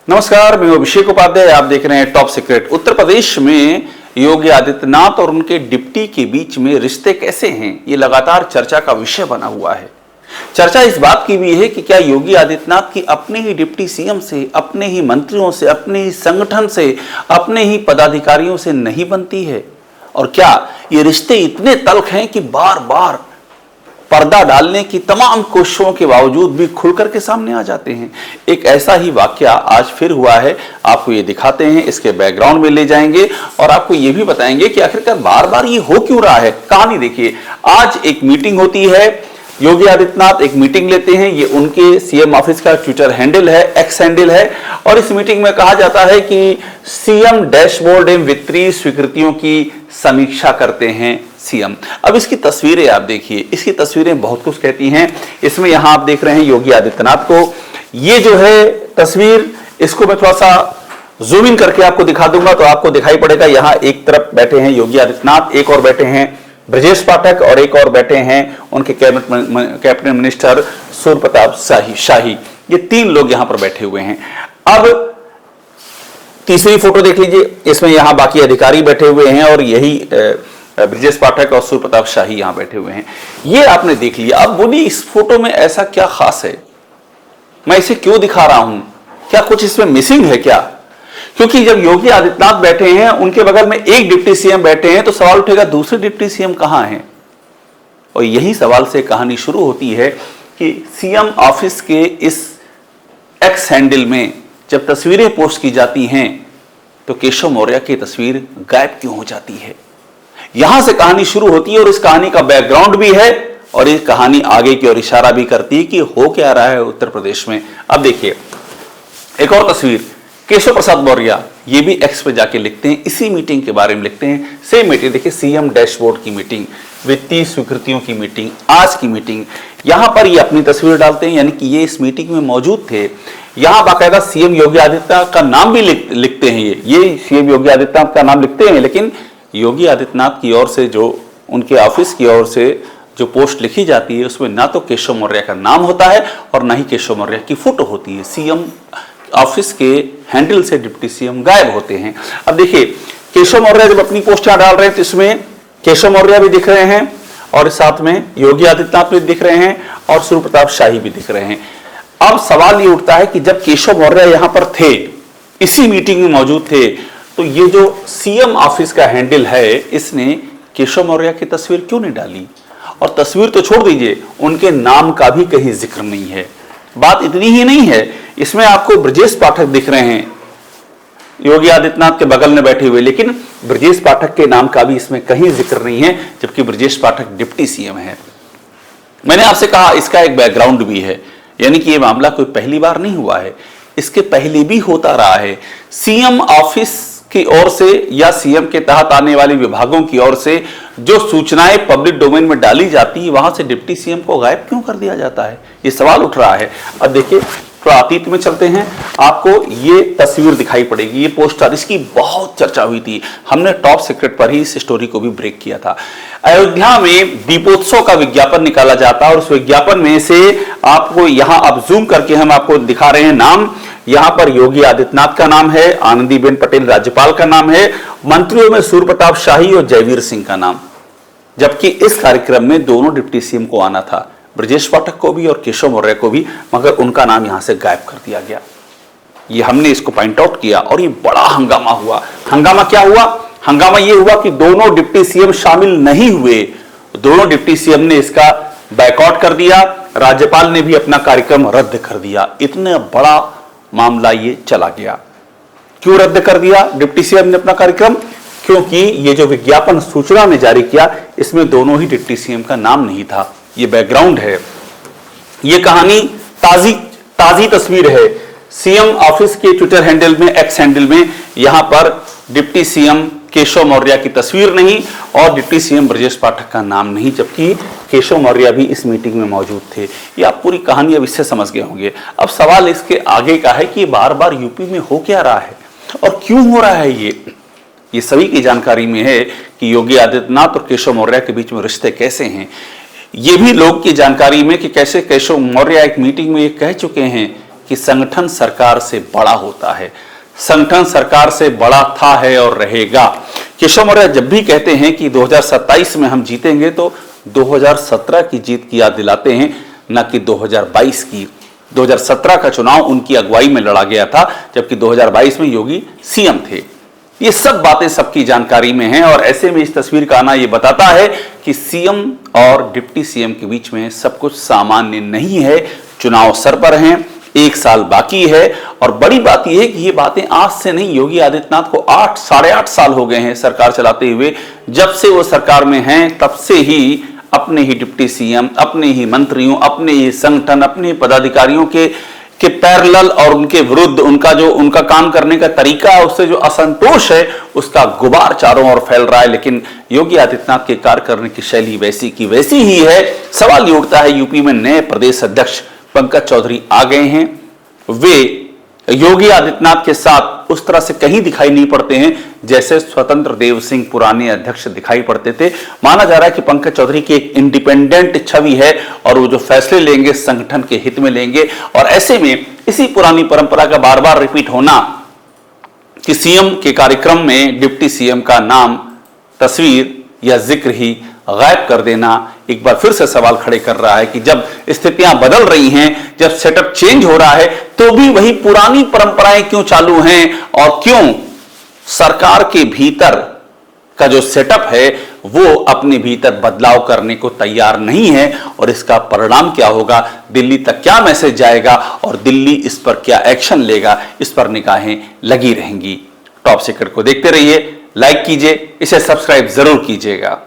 नमस्कार, मैं अभिषेक उपाध्याय। आप देख रहे हैं टॉप सीक्रेट। उत्तर प्रदेश में योगी आदित्यनाथ और उनके डिप्टी के बीच में रिश्ते कैसे हैं, ये लगातार चर्चा का विषय बना हुआ है। चर्चा इस बात की भी है कि क्या योगी आदित्यनाथ की अपने ही डिप्टी सीएम से, अपने ही मंत्रियों से, अपने ही संगठन से, अपने ही पदाधिकारियों से नहीं बनती है, और क्या ये रिश्ते इतने तल्ख हैं कि बार बार पर्दा डालने की तमाम कोशिशों के बावजूद भी खुल करके सामने आ जाते हैं। एक ऐसा ही वाकया आज फिर हुआ है। आपको ये दिखाते हैं, इसके बैकग्राउंड में ले जाएंगे और आपको ये भी बताएंगे कि आखिरकार बार बार ये हो क्यों रहा है। कहानी देखिए, आज एक मीटिंग होती है, योगी आदित्यनाथ एक मीटिंग लेते हैं। ये उनके सीएम ऑफिस का ट्विटर हैंडल है, एक्स हैंडल है, और इस मीटिंग में कहा जाता है कि सीएम डैशबोर्ड एवं वित्तीय स्वीकृतियों की समीक्षा करते हैं सीएम। अब इसकी तस्वीरें आप देखिए, इसकी तस्वीरें बहुत कुछ कहती हैं। इसमें यहां आप देख रहे हैं योगी आदित्यनाथ को। ये जो है तस्वीर, इसको मैं थोड़ा सा जूम इन करके आपको दिखा दूंगा तो आपको दिखाई पड़ेगा। यहां एक तरफ बैठे हैं योगी आदित्यनाथ, एक और बैठे हैं ब्रजेश पाठक, और एक और बैठे हैं उनके कैबिनेट मिनिस्टर सूर्य प्रताप शाही। ये तीन लोग यहां पर बैठे हुए हैं। अब तीसरी फोटो देख लीजिए, इसमें यहां बाकी अधिकारी बैठे हुए हैं और यही ब्रजेश पाठक और सूर्य प्रताप शाही यहां बैठे हुए हैं। ये आपने देख लिया। अब बोलिए, इस फोटो में ऐसा क्या खास है, मैं इसे क्यों दिखा रहा हूं, क्या कुछ इसमें मिसिंग है क्या? क्योंकि जब योगी आदित्यनाथ बैठे हैं, उनके बगल में एक डिप्टी सीएम बैठे हैं, तो सवाल उठेगा दूसरे डिप्टी सीएम कहां हैं? और यही सवाल से कहानी शुरू होती है कि सीएम ऑफिस के इस एक्स हैंडल में जब तस्वीरें पोस्ट की जाती हैं तो केशव मौर्य की तस्वीर गायब क्यों हो जाती है। यहां से कहानी शुरू होती है और इस कहानी का बैकग्राउंड भी है, और ये कहानी आगे की ओर इशारा भी करती है कि हो क्या रहा है उत्तर प्रदेश में। अब देखिए एक और तस्वीर, केशव प्रसाद मौर्य, ये भी एक्स पे जाके लिखते हैं, इसी मीटिंग के बारे में लिखते हैं। सेम मीटिंग देखिए, सीएम डैशबोर्ड की मीटिंग, वित्तीय स्वीकृतियों की मीटिंग, आज की मीटिंग। यहां पर ये अपनी तस्वीर डालते हैं, यानी कि ये इस मीटिंग में मौजूद थे। यहां बाकायदा सीएम योगी आदित्यनाथ का नाम भी लिखते हैं। ये सीएम योगी आदित्यनाथ का नाम लिखते हैं, लेकिन योगी आदित्यनाथ की ओर से, जो उनके ऑफिस की ओर से जो पोस्ट लिखी जाती है, उसमें ना तो केशव मौर्य का नाम होता है और ना ही केशव मौर्य की फोटो होती है। सीएम ऑफिस के हैंडल से डिप्टी सीएम गायब होते हैं। अब देखिए, केशव मौर्य जब अपनी पोस्ट यहां डाल रहे हैं तो इसमें केशव मौर्य भी दिख रहे हैं और साथ में योगी आदित्यनाथ भी दिख रहे हैं और सूर्य प्रताप शाही भी दिख रहे हैं। अब सवाल ये उठता है कि जब केशव मौर्य यहां पर थे, इसी मीटिंग में मौजूद थे, तो ये जो सीएम ऑफिस का हैंडल है, इसने केशव मौर्य की तस्वीर क्यों नहीं डाली? और तस्वीर तो छोड़ दीजिए, उनके नाम का भी कहीं जिक्र नहीं है। बात इतनी ही नहीं है, इसमें आपको ब्रजेश पाठक दिख रहे हैं योगी आदित्यनाथ के बगल में बैठे हुए, लेकिन ब्रजेश पाठक के नाम का भी इसमें कहीं जिक्र नहीं है, जबकि ब्रजेश पाठक डिप्टी सीएम है। मैंने आपसे कहा इसका एक बैकग्राउंड भी है, यानी कि यह मामला कोई पहली बार नहीं हुआ है, इसके पहले भी होता रहा है। सीएम ऑफिस की ओर से या सीएम के तहत आने वाली विभागों की ओर से जो सूचनाएं पब्लिक डोमेन में डाली जाती है, वहां से डिप्टी सीएम को गायब क्यों कर दिया जाता है, ये सवाल उठ रहा है। अब देखिए, थोड़ा अतीत में चलते हैं, आपको ये तस्वीर दिखाई पड़ेगी, ये पोस्टर, इसकी बहुत चर्चा हुई थी। हमने टॉप सीक्रेट पर ही इस स्टोरी को भी ब्रेक किया था। अयोध्या में दीपोत्सव का विज्ञापन निकाला जाता है और उस विज्ञापन में से आपको यहां आप जूम करके हम आपको दिखा रहे हैं नाम। यहां पर योगी आदित्यनाथ का नाम है, आनंदीबेन पटेल राज्यपाल का नाम है, मंत्रियों में सूर्य प्रताप शाही और जयवीर सिंह का नाम। जबकि इस कार्यक्रम में दोनों डिप्टी सीएम को आना था, ब्रजेश पाठक को भी और केशव मौर्य को भी, मगर उनका नाम यहां से गायब कर दिया गया। ये हमने इसको पॉइंट आउट किया और ये बड़ा हंगामा हुआ। हंगामा क्या हुआ? हंगामा ये हुआ कि दोनों डिप्टी सीएम शामिल नहीं हुए, दोनों डिप्टी सीएम ने इसका बायकॉट कर दिया, राज्यपाल ने भी अपना कार्यक्रम रद्द कर दिया। इतना बड़ा मामला ये चला गया। क्यों रद्द कर दिया डिप्टी सीएम ने अपना कार्यक्रम? क्योंकि ये जो विज्ञापन सूचना ने जारी किया, इसमें दोनों ही डिप्टी सीएम का नाम नहीं था। ये बैकग्राउंड है, ये कहानी ताजी तस्वीर है। सीएम ऑफिस के ट्विटर हैंडल में, एक्स हैंडल में, यहां पर डिप्टी सीएम केशव मौर्य की तस्वीर नहीं और डिप्टी सीएम ब्रजेश पाठक का नाम नहीं, जबकि केशव मौर्य भी इस मीटिंग में मौजूद थे। ये आप पूरी कहानी अब इससे समझ गए होंगे। अब सवाल इसके आगे का है कि बार बार यूपी में हो क्या रहा है और क्यों हो रहा है। ये सभी की जानकारी में है कि योगी आदित्यनाथ और केशव मौर्य के बीच में रिश्ते कैसे हैं। ये भी लोग की जानकारी में कि कैसे केशव मौर्य एक मीटिंग में ये कह चुके हैं कि केशव मौर्य एक मीटिंग में ये कह चुके हैं कि योगी आदित्यनाथ और केशव मौर्य के बीच में रिश्ते कैसे हैं। ये भी लोग की जानकारी में कि कैसे केशव मौर्य एक मीटिंग में ये कह चुके हैं कि केशव मौर्य एक मीटिंग में ये कह चुके हैं कि योगी आदित्यनाथ और केशव मौर्य के बीच में रिश्ते कैसे हैं। ये भी लोग की जानकारी में कि कैसे केशव मौर्य एक मीटिंग में ये कह चुके हैं कि संगठन सरकार से बड़ा होता है, संगठन सरकार से बड़ा था, है और रहेगा। केशव मौर्य जब भी कहते हैं कि 2027 में हम जीतेंगे तो 2017 की जीत की याद दिलाते हैं, न कि 2022 की। 2017 का चुनाव उनकी अगुवाई में लड़ा गया था, जबकि 2022 में योगी सीएम थे। ये सब बातें सबकी जानकारी में हैं और ऐसे में इस तस्वीर का आना ये बताता है कि सीएम और डिप्टी सीएम के बीच में सब कुछ सामान्य नहीं है। चुनाव सर पर हैं, 1 साल बाकी है और बड़ी बात यह है कि ये बातें आज से नहीं, योगी आदित्यनाथ को 8-8.5 साल हो गए हैं सरकार चलाते हुए। जब से वो सरकार में हैं तब से ही अपने ही डिप्टी सीएम, अपने ही मंत्रियों, अपने ही संगठन, अपने पदाधिकारियों के पैरेलल और उनके विरुद्ध उनका काम करने का तरीका है, उससे जो असंतोष है उसका गुबार चारों ओर फैल रहा है। लेकिन योगी आदित्यनाथ के कार्य करने की शैली वैसी की वैसी ही है। सवाल ये उठता है, यूपी में नए प्रदेश अध्यक्ष पंकज चौधरी आ गए हैं, वे योगी आदित्यनाथ के साथ उस तरह से कहीं दिखाई नहीं पड़ते हैं जैसे स्वतंत्र देव सिंह पुराने अध्यक्ष दिखाई पड़ते थे। माना जा रहा है कि पंकज चौधरी की एक इंडिपेंडेंट छवि है और वो जो फैसले लेंगे संगठन के हित में लेंगे। और ऐसे में इसी पुरानी परंपरा का बार बार रिपीट होना कि सीएम के कार्यक्रम में डिप्टी सीएम का नाम, तस्वीर या जिक्र ही गायब कर देना एक बार फिर से सवाल खड़े कर रहा है कि जब स्थितियां बदल रही हैं, जब सेटअप चेंज हो रहा है, तो भी वही पुरानी परंपराएं क्यों चालू हैं और क्यों सरकार के भीतर का जो सेटअप है वो अपने भीतर बदलाव करने को तैयार नहीं है। और इसका परिणाम क्या होगा, दिल्ली तक क्या मैसेज जाएगा और दिल्ली इस पर क्या एक्शन लेगा, इस पर निगाहें लगी रहेंगी। टॉप सीक्रेट को देखते रहिए, लाइक कीजिए, इसे सब्सक्राइब जरूर कीजिएगा।